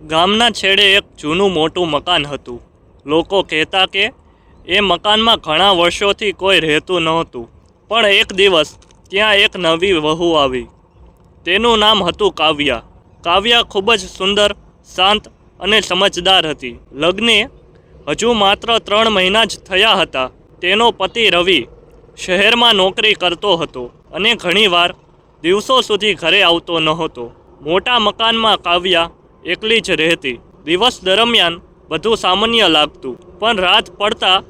ગામના છેડે એક જૂનું મોટું મકાન હતું. લોકો કહેતા કે એ મકાનમાં ઘણા વર્ષોથી કોઈ રહેતું નહોતું. પણ એક દિવસ ત્યાં એક નવી વહુ આવી. તેનું નામ હતું કાવ્યા. કાવ્યા ખૂબ જ સુંદર, શાંત અને સમજદાર હતી. લગ્ને હજુ માત્ર 3 મહિના જ થયા હતા. તેનો પતિ રવિ શહેરમાં નોકરી કરતો હતો અને ઘણીવાર દિવસો સુધી ઘરે આવતો નહોતો. મોટા મકાનમાં કાવ્યા એકલી જ રહેતી. દિવસ દરમિયાન બધું સામાન્ય લાગતું, પણ રાત પડતા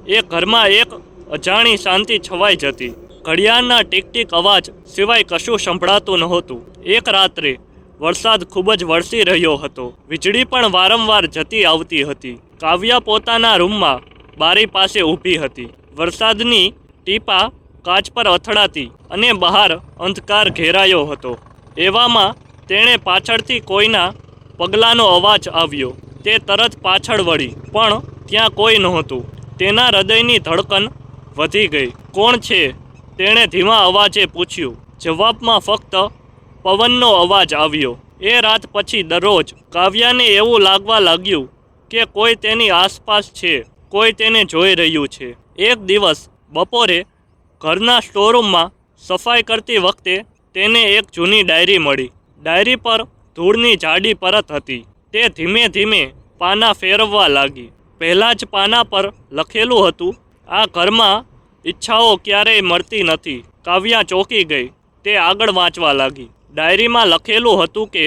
એ ઘરમાં એક અજાણી શાંતિ છવાઈ જતી. ઘડિયાળના ટીક ટીક અવાજ સિવાય કશું સંભળાતું નહોતું. એક રાત્રે વરસાદ ખૂબ જ વરસી રહ્યો હતો. વીજળી પણ વારંવાર જતી આવતી હતી. કાવ્યા પોતાના રૂમમાં બારી પાસે ઊભી હતી. વરસાદની ટીપા કાચ પર અથડાતી અને બહાર અંધકાર ઘેરાયો હતો. એવામાં તેણે પાછળથી કોઈના પગલાંનો અવાજ આવ્યો. તે તરત પાછળ વળી, પણ ત્યાં કોઈ નહોતું. તેના હૃદયની ધડકન વધી ગઈ. કોણ છે? તેણે ધીમા અવાજે પૂછ્યું. જવાબમાં ફક્ત પવનનો અવાજ આવ્યો. એ રાત પછી દરરોજ કાવ્યાને એવું લાગવા લાગ્યું કે કોઈ તેની આસપાસ છે, કોઈ તેને જોઈ રહ્યું છે. એક દિવસ બપોરે ઘરના સ્ટોરરૂમમાં સફાઈ કરતી વખતે તેને એક જૂની ડાયરી મળી. ડાયરી પર ધૂળની જાડી પરત હતી. તે ધીમે ધીમે પાના ફેરવવા લાગી. પહેલાં જ પાના પર લખેલું હતું, આ ઘરમાં ઈચ્છાઓ ક્યારેય મળતી નથી. કાવ્યા ચોંકી ગઈ. તે આગળ વાંચવા લાગી. ડાયરીમાં લખેલું હતું કે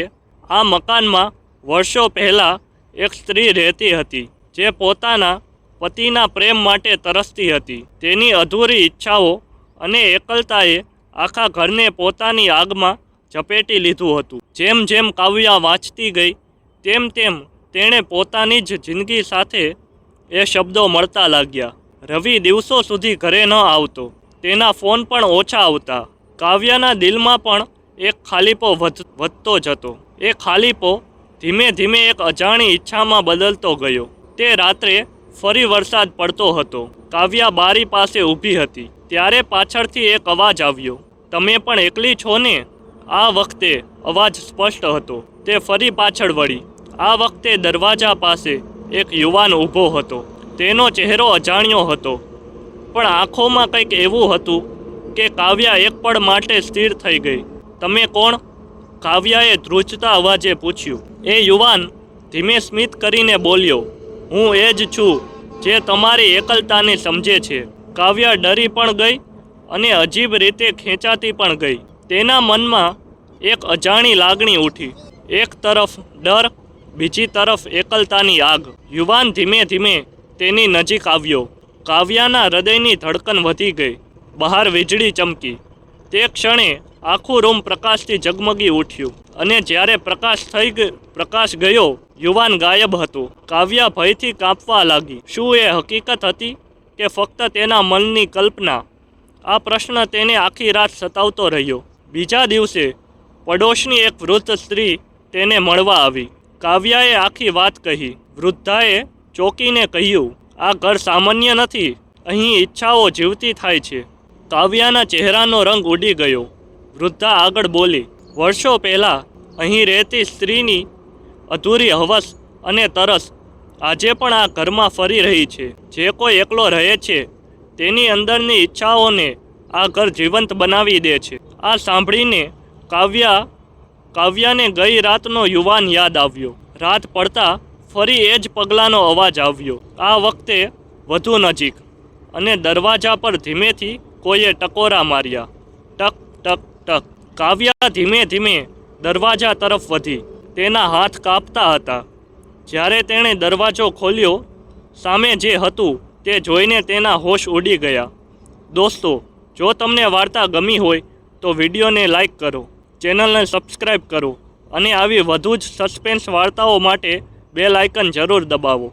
આ મકાનમાં વર્ષો પહેલાં એક સ્ત્રી રહેતી હતી, જે પોતાના પતિના પ્રેમ માટે તરસતી હતી. તેની અધૂરી ઈચ્છાઓ અને એકલતાએ આખા ઘરને પોતાની આગમાં ઝપેટી લીધું હતું. જેમ જેમ કાવ્યા વાંચતી ગઈ, તેમ તેમ તેણે પોતાની જ જિંદગી સાથે એ શબ્દો મળતા લાગ્યા. રવિ દિવસો સુધી ઘરે ન આવતો. તેના ફોન પણ ઓછા આવતા. કાવ્યાના દિલમાં પણ એક ખાલીપો વધતો જતો. એ ખાલીપો ધીમે ધીમે એક અજાણી ઈચ્છામાં બદલતો ગયો. તે રાત્રે ફરી વરસાદ પડતો હતો. કાવ્યા બારી પાસે ઊભી હતી. ત્યારે પાછળથી એક અવાજ આવ્યો. તમે પણ એકલી છો ને? આ વખતે અવાજ સ્પષ્ટ હતો. તે ફરી પાછળ વળી. આ વખતે દરવાજા પાસે એક યુવાન ઊભો હતો. તેનો ચહેરો અજાણ્યો હતો, પણ આંખોમાં કંઈક એવું હતું કે કાવ્યા એક પળ માટે સ્થિર થઈ ગઈ. તમે કોણ? કાવ્યાએ ધ્રુજતા અવાજે પૂછ્યું. એ યુવાન ધીમે સ્મિત કરીને બોલ્યો, હું એ જ છું જે તમારી એકલતાને સમજે છે. કાવ્યા ડરી પણ ગઈ અને અજીબ રીતે ખેંચાતી પણ ગઈ. તેના મનમાં એક અજાણી લાગણી ઉઠી. એક તરફ ડર, બીજી તરફ એકલતાની આગ. યુવાન ધીમે ધીમે તેની નજીક આવ્યો. કાવ્યાના હૃદયની ધડકન વધી ગઈ. બહાર વીજળી ચમકી. તે ક્ષણે આખું રૂમ પ્રકાશથી ઝગમગી ઉઠ્યું અને જ્યારે પ્રકાશ ગયો, યુવાન ગાયબ હતો. કાવ્યા ભયથી કાંપવા લાગી. શું એ હકીકત હતી કે ફક્ત તેના મનની કલ્પના? આ પ્રશ્ન તેને આખી રાત સતાવતો રહ્યો. બીજા દિવસે પડોશની એક વૃદ્ધ સ્ત્રી તેને મળવા આવી. કાવ્યાએ આખી વાત કહી. વૃદ્ધાએ ચોંકીને કહ્યું, આ ઘર સામાન્ય નથી. અહીં ઈચ્છાઓ જીવતી થાય છે. કાવ્યાના ચહેરાનો રંગ ઉડી ગયો. વૃદ્ધા આગળ બોલી, વર્ષો પહેલાં અહીં રહેતી સ્ત્રીની અધૂરી હવસ અને તરસ આજે પણ આ ઘરમાં ફરી રહી છે. જે કોઈ એકલો રહે છે, તેની અંદરની ઈચ્છાઓને આ ઘર જીવંત બનાવી દે છે. આ સાંભળીને કાવ્યાને ગઈ રાતનો યુવાન યાદ આવ્યો. રાત પડતા ફરી એ જ પગલાંનો અવાજ આવ્યો. આ વખતે વધુ નજીક, અને દરવાજા પર ધીમેથી કોઈએ ટકોરા માર્યા. ટક ટક ટક. કાવ્યા ધીમે ધીમે દરવાજા તરફ વધી. તેના હાથ કાંપતા હતા. જ્યારે તેણે દરવાજો ખોલ્યો, સામે જે હતું તે જોઈને તેના હોશ ઉડી ગયા. દોસ્તો, જો તમને વાર્તા ગમી હોય તો વિડીયોને લાઈક કરો, ચેનલને સબસ્ક્રાઈબ કરો અને આવી વધુ જ સસ્પેન્સ વાર્તાઓ માટે બેલ આઇકન જરૂર દબાવો.